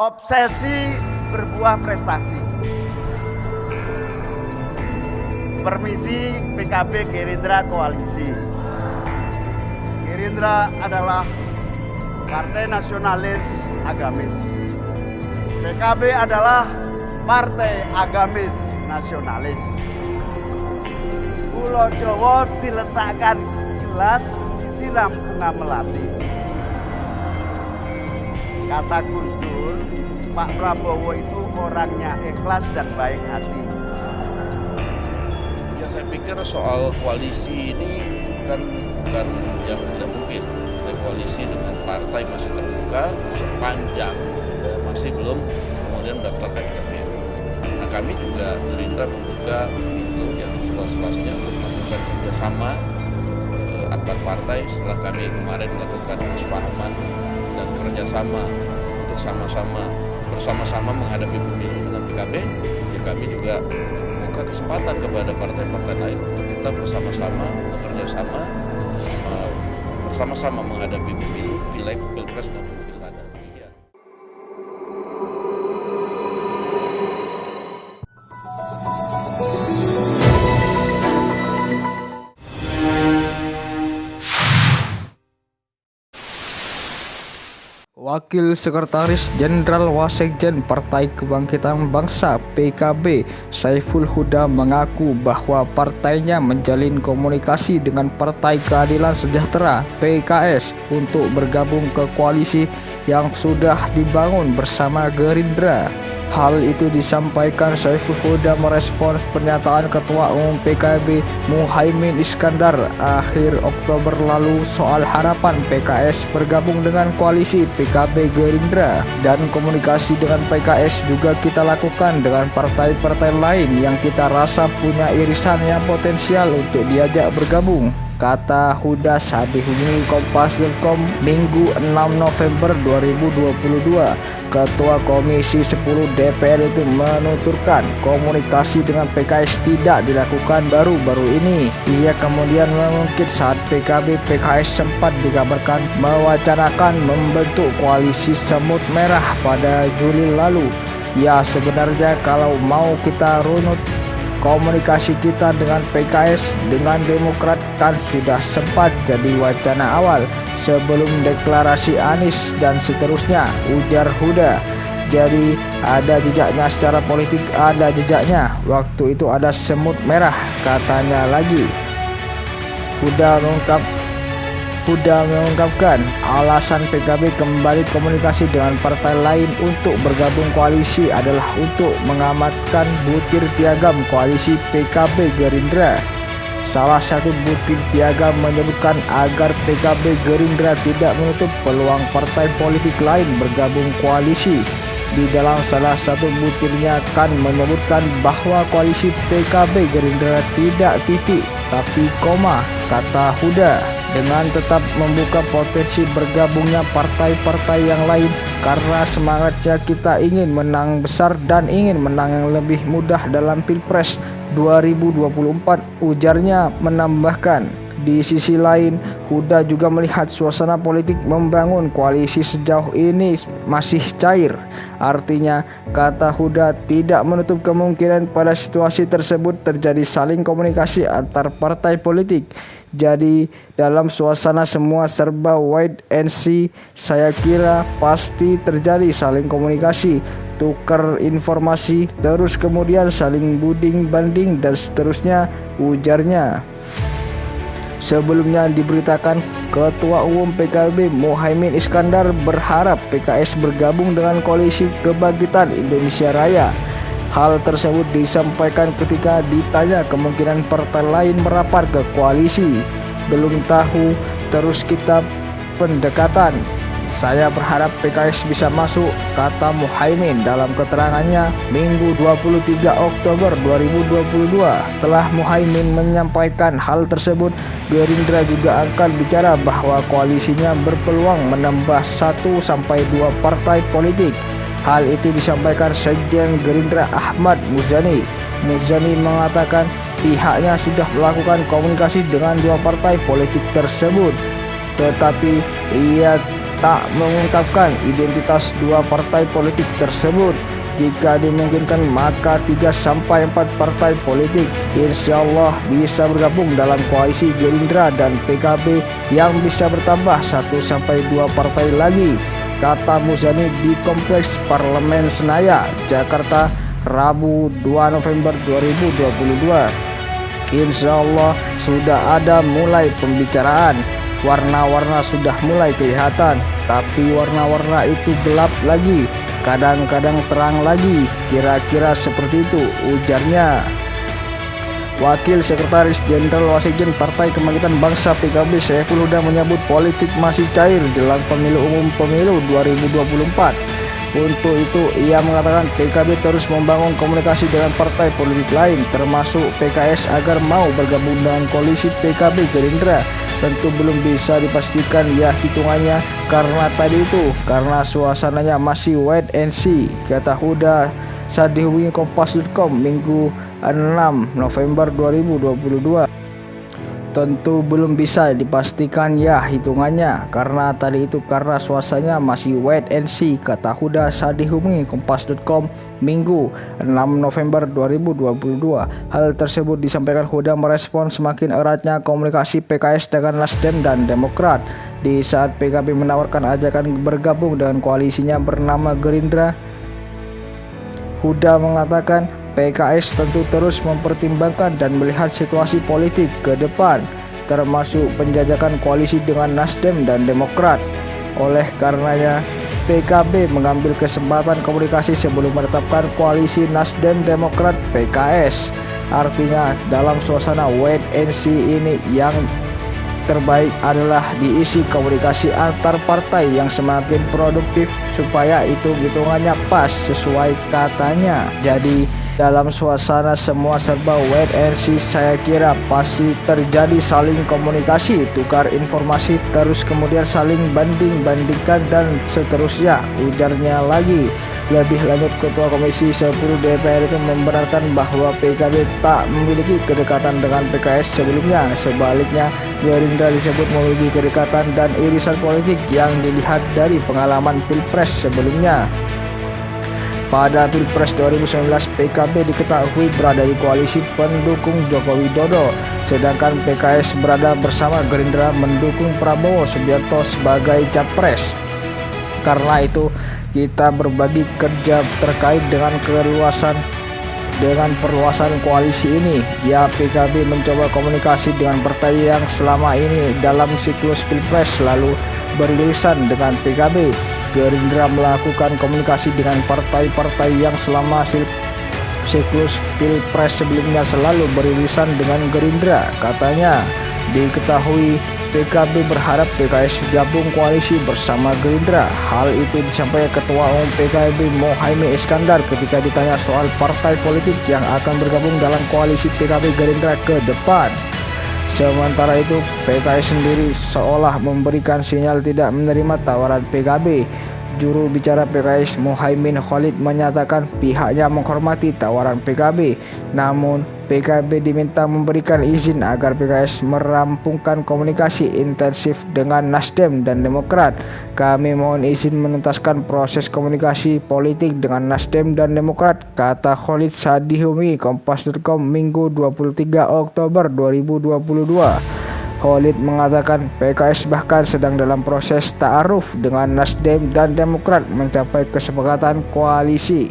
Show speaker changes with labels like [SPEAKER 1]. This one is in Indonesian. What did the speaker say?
[SPEAKER 1] Obsesi berbuah prestasi. Permisi PKB Gerindra koalisi. Gerindra adalah partai nasionalis agamis. PKB adalah partai agamis nasionalis. Pulau Jawa diletakkan gelas, disiram bunga melati. Kata Gus Dur, Pak Prabowo itu orangnya ikhlas dan baik hati.
[SPEAKER 2] Ya, saya pikir soal koalisi ini bukan yang tidak mungkin. Koalisi dengan partai masih terbuka sepanjang masih belum kemudian mendaftarkan ke KPU. Nah, kami juga Gerindra membuka pintu yang seluas-luasnya untuk melakukan kerjasama antar partai setelah kami kemarin melakukan kesepahaman dan kerjasama untuk bersama-sama menghadapi pemilu dengan PKB. Ya, kami juga membuka kesempatan kepada partai-partai lain untuk kita bersama-sama bekerja sama menghadapi pemilu, pileg, pilpres maupun pilkada.
[SPEAKER 3] Wakil Sekretaris Jenderal Wasekjen Partai Kebangkitan Bangsa (PKB) Saiful Huda mengaku bahwa partainya menjalin komunikasi dengan Partai Keadilan Sejahtera (PKS) untuk bergabung ke koalisi yang sudah dibangun bersama Gerindra. Hal itu disampaikan Saiful Huda merespons pernyataan Ketua Umum PKB Muhaimin Iskandar akhir Oktober lalu soal harapan PKS bergabung dengan koalisi PKB Gerindra, dan komunikasi dengan PKS juga kita lakukan dengan partai-partai lain yang kita rasa punya irisan yang potensial untuk diajak bergabung, kata Huda saat dihubungi Kompas.com Minggu 6 November 2022. Ketua Komisi 10 DPR itu menuturkan komunikasi dengan PKS tidak dilakukan baru-baru ini. Ia kemudian mengungkit saat PKB-PKS sempat dikabarkan mewacanakan membentuk koalisi semut merah pada Juli lalu. Ya, sebenarnya kalau mau kita runut, komunikasi kita dengan PKS, dengan Demokrat kan sudah sempat jadi wacana awal sebelum deklarasi Anies dan seterusnya, ujar Huda. Jadi ada jejaknya secara politik, ada jejaknya. Waktu itu ada semut merah, katanya lagi. Huda mengungkapkan alasan PKB kembali komunikasi dengan partai lain untuk bergabung koalisi adalah untuk mengamankan butir piagam koalisi PKB Gerindra. Salah satu butir piagam menyebutkan agar PKB Gerindra tidak menutup peluang partai politik lain bergabung koalisi. Di dalam salah satu butirnya kan menyebutkan bahwa koalisi PKB Gerindra tidak titik tapi koma, kata Huda, dengan tetap membuka potensi bergabungnya partai-partai yang lain karena semangatnya kita ingin menang besar dan ingin menang yang lebih mudah dalam Pilpres 2024, ujarnya. Menambahkan, di sisi lain, Huda juga melihat suasana politik membangun koalisi sejauh ini masih cair. Artinya, kata Huda, tidak menutup kemungkinan pada situasi tersebut terjadi saling komunikasi antar partai politik. Jadi dalam suasana semua serba wait and see, saya kira pasti terjadi saling komunikasi, tukar informasi, terus kemudian saling buding banding dan seterusnya, ujarnya. Sebelumnya diberitakan Ketua Umum PKB Muhaimin Iskandar berharap PKS bergabung dengan Koalisi Kebangkitan Indonesia Raya. Hal tersebut disampaikan ketika ditanya kemungkinan partai lain merapat ke koalisi. Belum tahu, terus kita pendekatan. Saya berharap PKS bisa masuk, kata Muhaimin dalam keterangannya Minggu 23 Oktober 2022. Setelah Muhaimin menyampaikan hal tersebut, Gerindra juga akan bicara bahwa koalisinya berpeluang menambah 1-2 partai politik. Hal itu disampaikan Sekjen Gerindra Ahmad Muzani. Muzani mengatakan pihaknya sudah melakukan komunikasi dengan 2 partai politik tersebut, tetapi ia tak mengungkapkan identitas dua partai politik tersebut. Jika dimungkinkan maka 3-4 partai politik insya Allah bisa bergabung dalam koalisi Gerindra dan PKB yang bisa bertambah 1-2 partai lagi, kata Muzani di Kompleks Parlemen Senayan, Jakarta, Rabu 2 November 2022. Insya Allah sudah ada mulai pembicaraan, warna-warna sudah mulai kelihatan, tapi warna-warna itu gelap lagi, kadang-kadang terang lagi, kira-kira seperti itu, ujarnya. Wakil Sekretaris Jenderal Wasekjen Partai Kebangkitan Bangsa PKB Saiful Huda menyebut politik masih cair jelang pemilu umum pemilu 2024. Untuk itu ia mengatakan PKB terus membangun komunikasi dengan partai politik lain termasuk PKS agar mau bergabung dengan koalisi PKB Gerindra. Tentu belum bisa dipastikan ya hitungannya karena suasananya masih wait and see, kata Huda saat dihubungi Kompas.com Minggu 6 November 2022. Tentu belum bisa dipastikan ya hitungannya karena suasananya masih wait and see, kata Huda saat dihubungi Kompas.com Minggu 6 November 2022. Hal tersebut disampaikan Huda merespon semakin eratnya komunikasi PKS dengan Nasdem dan Demokrat di saat PKB menawarkan ajakan bergabung dengan koalisinya bernama Gerindra. Huda mengatakan PKS tentu terus mempertimbangkan dan melihat situasi politik ke depan, termasuk penjajakan koalisi dengan Nasdem dan Demokrat. Oleh karenanya, PKB mengambil kesempatan komunikasi sebelum menetapkan koalisi Nasdem Demokrat PKS. Artinya, dalam suasana wait and see ini yang terbaik adalah diisi komunikasi antar partai yang semakin produktif supaya hitung-hitungannya pas sesuai katanya. Jadi dalam suasana semua serba wait and see, saya kira pasti terjadi saling komunikasi, tukar informasi, terus kemudian saling banding-bandingkan dan seterusnya, ujarnya lagi. Lebih lanjut, Ketua Komisi 10 DPR itu membenarkan bahwa PKB tak memiliki kedekatan dengan PKS sebelumnya. Sebaliknya, Gerindra disebut memiliki kedekatan dan irisan politik yang dilihat dari pengalaman Pilpres sebelumnya. Pada Pilpres 2019, PKB diketahui berada di koalisi pendukung Joko Widodo, sedangkan PKS berada bersama Gerindra mendukung Prabowo Subianto sebagai capres. Karena itu, kita berbagi kerja terkait dengan perluasan koalisi ini. Ya, PKB mencoba komunikasi dengan partai yang selama ini dalam siklus Pilpres lalu beririsan dengan PKB. Gerindra melakukan komunikasi dengan partai-partai yang selama siklus Pilpres sebelumnya selalu beririsan dengan Gerindra. Katanya, diketahui PKB berharap PKS gabung koalisi bersama Gerindra. Hal itu disampaikan Ketua Umum PKB Mohaimin Iskandar ketika ditanya soal partai politik yang akan bergabung dalam koalisi PKB Gerindra ke depan. Sementara itu, PKS sendiri seolah memberikan sinyal tidak menerima tawaran PKB. Juru bicara PKS Muhaimin Khalid menyatakan pihaknya menghormati tawaran PKB, namun PKB diminta memberikan izin agar PKS merampungkan komunikasi intensif dengan Nasdem dan Demokrat. Kami mohon izin menuntaskan proses komunikasi politik dengan Nasdem dan Demokrat, kata Khalid saat dihubungi Kompas.com Minggu 23 Oktober 2022. Khalid mengatakan PKS bahkan sedang dalam proses ta'aruf dengan Nasdem dan Demokrat mencapai kesepakatan koalisi.